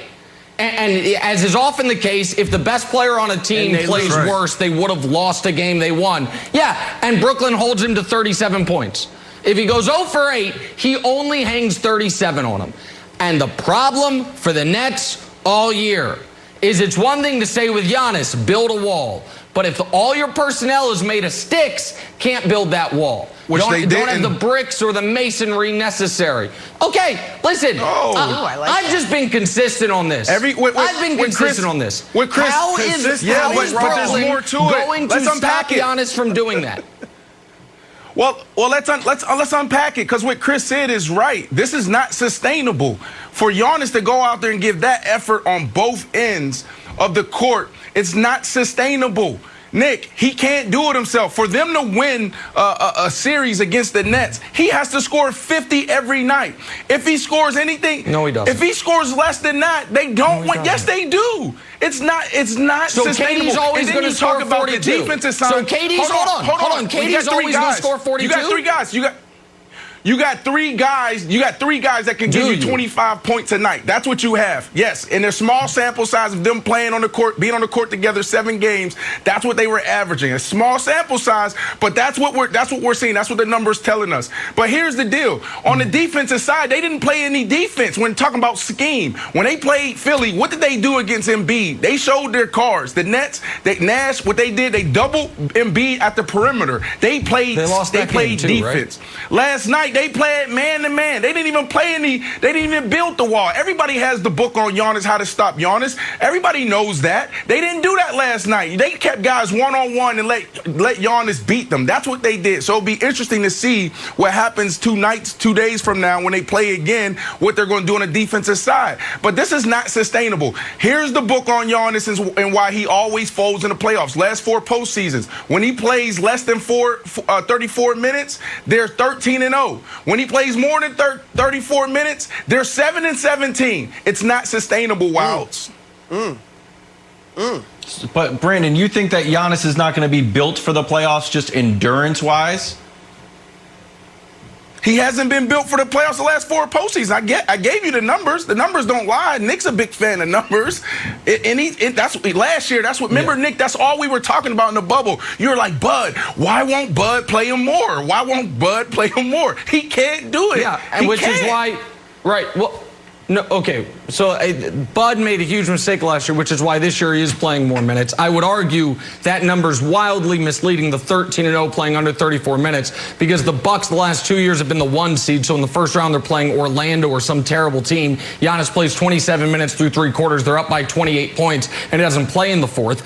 And as is often the case, if the best player on a team plays worse, they would have lost a game they won. Yeah, and Brooklyn holds him to 37 points. If he goes 0 for 8, he only hangs 37 on him. And the problem for the Nets all year is it's one thing to say with Giannis, build a wall. But if all your personnel is made of sticks, can't build that wall. Which they don't have the bricks or the masonry necessary. Okay, listen. I've just been consistent on this. I've been consistent on this. How is Brooklyn going to stop Giannis from doing that? Well, let's unpack it because what Chris said is right. This is not sustainable for Giannis to go out there and give that effort on both ends of the court. It's not sustainable. Nick, he can't do it himself. For them to win a series against the Nets, he has to score 50 every night. If he scores anything, no, he doesn't. If he scores less than that, they don't win. Yes, they do. It's not so sustainable. KD's always going to score 42. The defensive side. So KD's hold on. KD's always going to score 42. You got 3 guys. You got 3 guys. You got 3 guys that can give you 25 points a night. That's what you have. Yes, in their small sample size of them playing on the court, being on the court together 7 games, that's what they were averaging. A small sample size, but that's what we're seeing. That's what the numbers telling us. But here's the deal: on the defensive side, they didn't play any defense when talking about scheme. When they played Philly, what did they do against Embiid? They showed their cards. The Nets, Nash, what they did, they doubled Embiid at the perimeter. They played defense. Right? Last night, they played man-to-man. They didn't even play any. They didn't even build the wall. Everybody has the book on Giannis, how to stop Giannis. Everybody knows that. They didn't do that last night. They kept guys one-on-one and let Giannis beat them. That's what they did. So it'll be interesting to see what happens 2 days from now when they play again, what they're going to do on the defensive side. But this is not sustainable. Here's the book on Giannis and why he always folds in the playoffs. Last 4 postseasons, when he plays less than 34 minutes, they're 13-0. When he plays more than 34 minutes, they're 7-17. It's not sustainable, Wilds. But, Brandon, you think that Giannis is not going to be built for the playoffs just endurance-wise? He hasn't been built for the playoffs the last 4 postseasons. I gave you the numbers. The numbers don't lie. Nick's a big fan of numbers. That's last year. That's what. Remember, Nick? That's all we were talking about in the bubble. You were like, Bud, why won't Bud play him more? Why won't Bud play him more? He can't do it. Yeah, and which is why, right? Well, no, okay. So Bud made a huge mistake last year, which is why this year he is playing more minutes. I would argue that number's wildly misleading, the 13-0 playing under 34 minutes, because the Bucks the last 2 years have been the 1 seed. So in the first round, they're playing Orlando or some terrible team. Giannis plays 27 minutes through 3 quarters. They're up by 28 points, and he doesn't play in the 4th.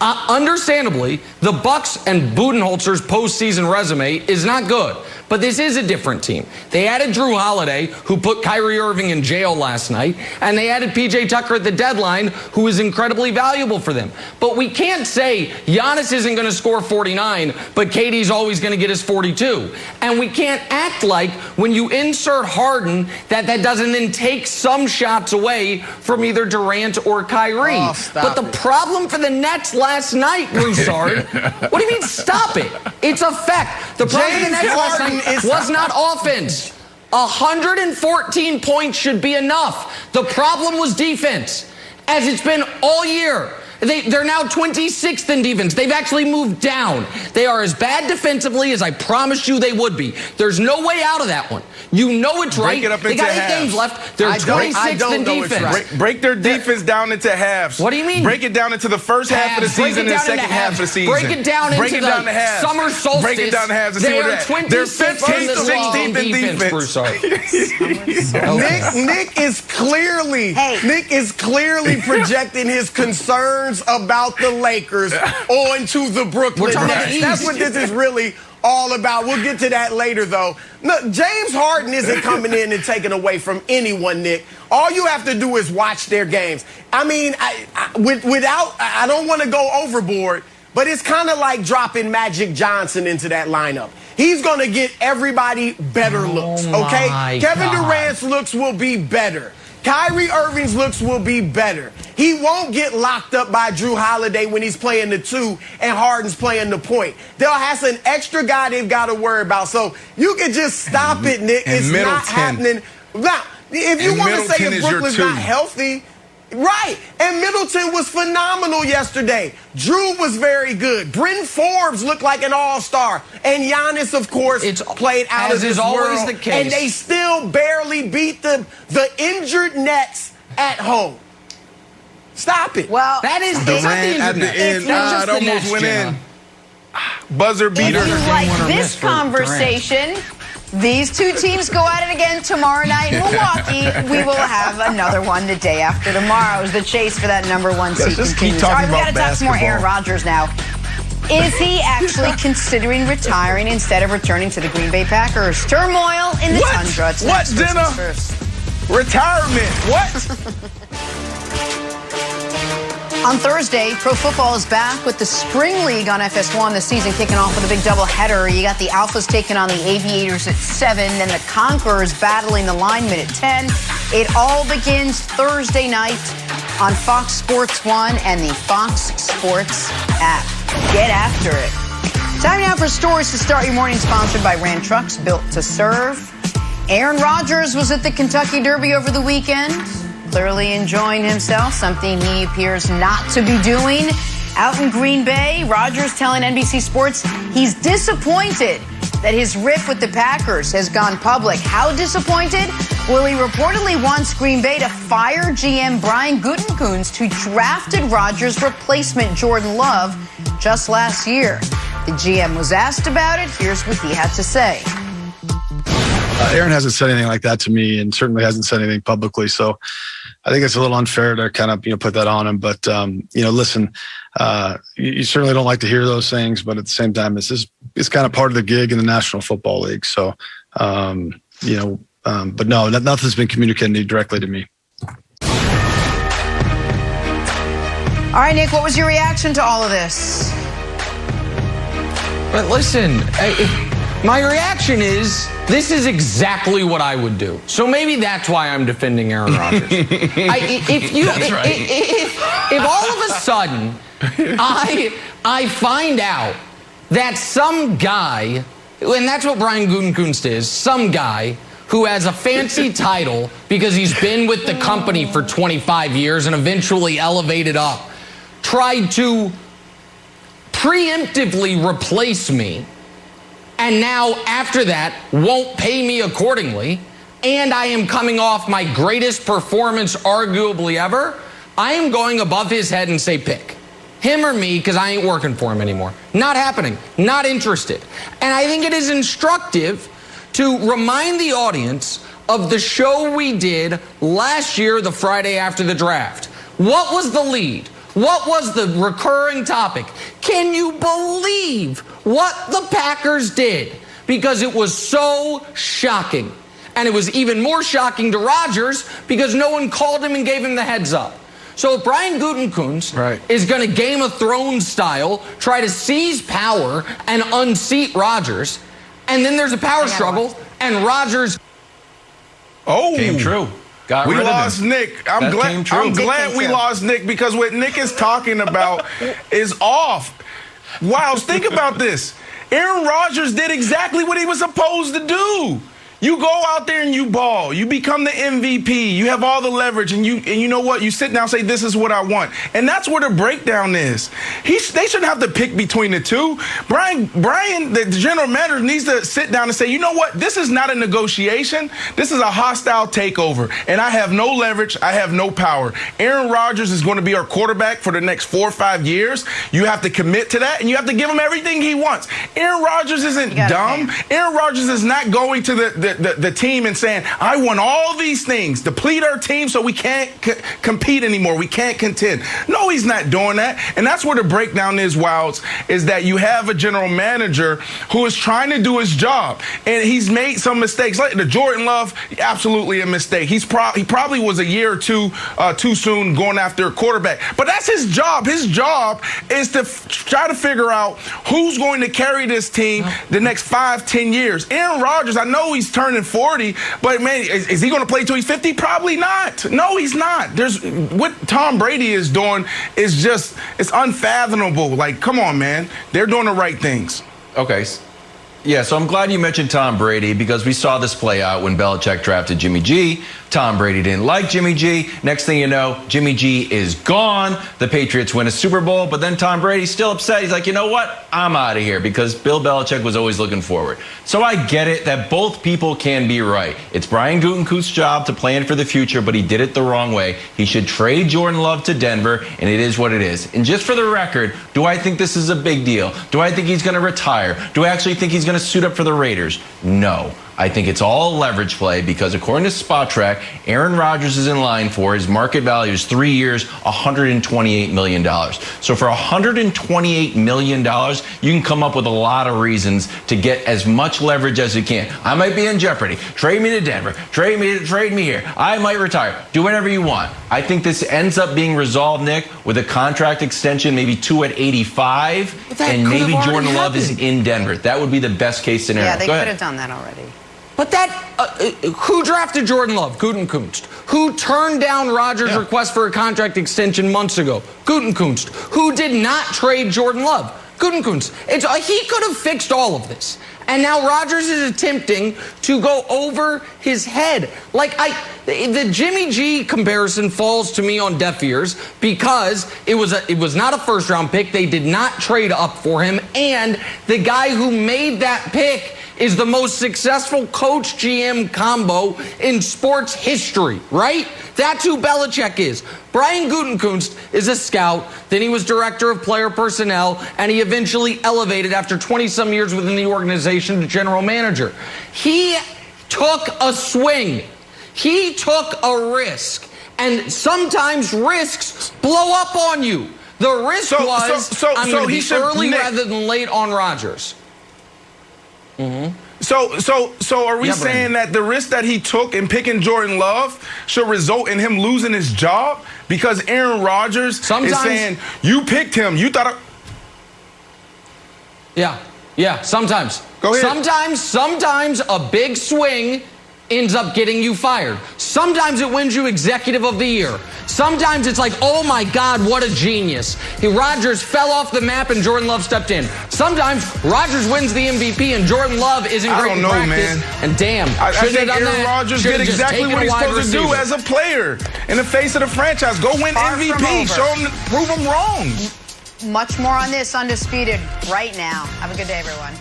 Understandably, the Bucks and Budenholzer's postseason resume is not good. But this is a different team. They added Drew Holiday, who put Kyrie Irving in jail last night, and they added PJ Tucker at the deadline, who is incredibly valuable for them. But we can't say Giannis isn't going to score 49, but KD's always going to get his 42. And we can't act like when you insert Harden that doesn't then take some shots away from either Durant or Kyrie. But the problem for the Nets last night, Broussard, what do you mean stop it? It's a fact. The problem for the Nets last night was not offense. 114 points should be enough. The problem was defense, as it's been all year. They're now 26th in defense. They've actually moved down. They are as bad defensively as I promised you they would be. There's no way out of that one. You know it's right. They got 8 games left. They're 26th in defense. Break their defense down into halves. What do you mean? Break it down into the first half of the season and the second half of the season. Break it down into the summer solstice. Break it down to halves and see what that. They're 15th to 16th in defense. Nick is clearly projecting his concerns about the Lakers onto the Brooklyn Nets. That's what this is really all about. We'll get to that later, though. Look, James Harden isn't coming in and taking away from anyone, Nick. All you have to do is watch their games. I mean, I don't want to go overboard, but it's kind of like dropping Magic Johnson into that lineup. He's going to get everybody better looks, okay? Kevin Durant's looks will be better. Kyrie Irving's looks will be better. He won't get locked up by Drew Holiday when he's playing the 2 and Harden's playing the point. They'll have an extra guy they've got to worry about. So you can just stop it, Nick. It's not happening. Now, if you want to say if Brooklyn's not healthy, right. And Middleton was phenomenal yesterday. Drew was very good. Bryn Forbes looked like an all-star. And Giannis, of course, played out of this world. The case. And they still barely beat the injured Nets at home. Stop it. Well, that is Durant at the end. It almost went in. Buzzer beater. If you like this conversation, these two teams go at it again tomorrow night in Milwaukee. We will have another one the day after tomorrow as the chase for that #1 seed continues. All right, we got to talk some more Aaron Rodgers now. Is he actually considering retiring instead of returning to the Green Bay Packers? Turmoil in the tundra. What, Jenna? Retirement. What? On Thursday, Pro Football is back with the Spring League on FS1. The season kicking off with a big doubleheader. You got the Alphas taking on the Aviators at 7, then the Conquerors battling the Linemen at 10. It all begins Thursday night on Fox Sports 1 and the Fox Sports app. Get after it. Time now for stories to start your morning, sponsored by Ram Trucks, built to serve. Aaron Rodgers was at the Kentucky Derby over the weekend. Clearly enjoying himself, something he appears not to be doing. Out in Green Bay, Rodgers telling NBC Sports he's disappointed that his riff with the Packers has gone public. How disappointed? Well, he reportedly wants Green Bay to fire GM Brian Gutekunst, who drafted Rodgers' replacement Jordan Love just last year. The GM was asked about it. Here's what he had to say. Aaron hasn't said anything like that to me, and certainly hasn't said anything publicly. So I think it's a little unfair to kind of, put that on him. But, listen, you certainly don't like to hear those things, but at the same time, it's kind of part of the gig in the National Football League. So, but no, nothing's been communicated directly to me. All right, Nick, what was your reaction to all of this? But listen, my reaction is this is exactly what I would do. So maybe that's why I'm defending Aaron Rodgers. If all of a sudden I find out that some guy, and that's what Brian Gutekunst is, some guy who has a fancy title because he's been with the company for 25 years and eventually elevated up, tried to preemptively replace me, and now after that won't pay me accordingly, and I am coming off my greatest performance arguably ever, I am going above his head and say pick him or me, because I ain't working for him anymore. Not happening. Not interested. And I think it is instructive to remind the audience of the show we did last year, the Friday after the draft. What was the lead? What was the recurring topic? Can you believe what the Packers did? Because it was so shocking. And it was even more shocking to Rodgers because no one called him and gave him the heads up. So if Brian Gutekunst is going to Game of Thrones style try to seize power and unseat Rodgers, and then there's a power struggle and Rodgers came true. We lost Nick. I'm glad we lost Nick, because what Nick is talking about is off. Wow, think about this. Aaron Rodgers did exactly what he was supposed to do. You go out there and you ball. You become the MVP. You have all the leverage, and you know what? You sit down and say, this is what I want. And that's where the breakdown is. They shouldn't have to pick between the two. Brian, the general manager, needs to sit down and say, you know what? This is not a negotiation. This is a hostile takeover. And I have no leverage. I have no power. Aaron Rodgers is going to be our quarterback for the next 4 or 5 years. You have to commit to that, and you have to give him everything he wants. Aaron Rodgers isn't dumb. Aaron Rodgers is not going to the the team and saying, I want all these things, deplete our team so we can't compete anymore, we can't contend. No, he's not doing that. And that's where the breakdown is, Wilds, is that you have a general manager who is trying to do his job, and he's made some mistakes. Like the Jordan Love, absolutely a mistake. He probably was a year or two too soon going after a quarterback. But that's his job. His job is to try to figure out who's going to carry this team the next 5-10 years. Aaron Rodgers, I know he's turning 40, but man, is he going to play till he's 50? Probably not. No, he's not. What Tom Brady is doing is just, it's unfathomable. Like, come on, man. They're doing the right things. Okay. Yeah, so I'm glad you mentioned Tom Brady because we saw this play out when Belichick drafted Jimmy G. Tom Brady didn't like Jimmy G. Next thing you know, Jimmy G is gone. The Patriots win a Super Bowl, but then Tom Brady's still upset. He's like, you know what? I'm out of here because Bill Belichick was always looking forward. So I get it that both people can be right. It's Brian Gutekunst's job to plan for the future, but he did it the wrong way. He should trade Jordan Love to Denver, and it is what it is. And just for the record, do I think this is a big deal? Do I think he's going to retire? Do I actually think he's going to suit up for the Raiders? No. I think it's all a leverage play because according to Spot Track, Aaron Rodgers is in line for his market value is 3 years, $128 million. So for $128 million, you can come up with a lot of reasons to get as much leverage as you can. I might be in jeopardy. Trade me to Denver. Trade me here. I might retire. Do whatever you want. I think this ends up being resolved, Nick, with a contract extension, maybe 2 at 85, and maybe Jordan Love is in Denver. That would be the best case scenario. Yeah, they could have done that already. But who drafted Jordan Love? Gutekunst. Who turned down Rodgers' request for a contract extension months ago? Gutekunst. Who did not trade Jordan Love? Gutekunst. He could have fixed all of this. And now Rodgers is attempting to go over his head. The Jimmy G comparison falls to me on deaf ears because it was not a first-round pick. They did not trade up for him. And the guy who made that pick is the most successful coach-GM combo in sports history, right? That's who Belichick is. Brian Gutekunst is a scout, then he was director of player personnel, and he eventually elevated after 20-some years within the organization to general manager. He took a swing. He took a risk. And sometimes risks blow up on you. The risk was I'm going to be early rather than late on Rodgers. Mm-hmm. So are we saying that the risk that he took in picking Jordan Love should result in him losing his job because Aaron Rodgers is saying you picked him, you thought? Yeah. Sometimes. Go ahead. Sometimes a big swing ends up getting you fired. Sometimes it wins you Executive of the Year. Sometimes it's like, oh my God, what a genius. Rodgers fell off the map and Jordan Love stepped in. Sometimes Rodgers wins the MVP and Jordan Love isn't great in practice. Man. And damn, I think Aaron Rodgers did exactly what he's supposed to do as a player in the face of the franchise. Go win MVP. Prove him wrong. Much more on this Undisputed right now. Have a good day, everyone.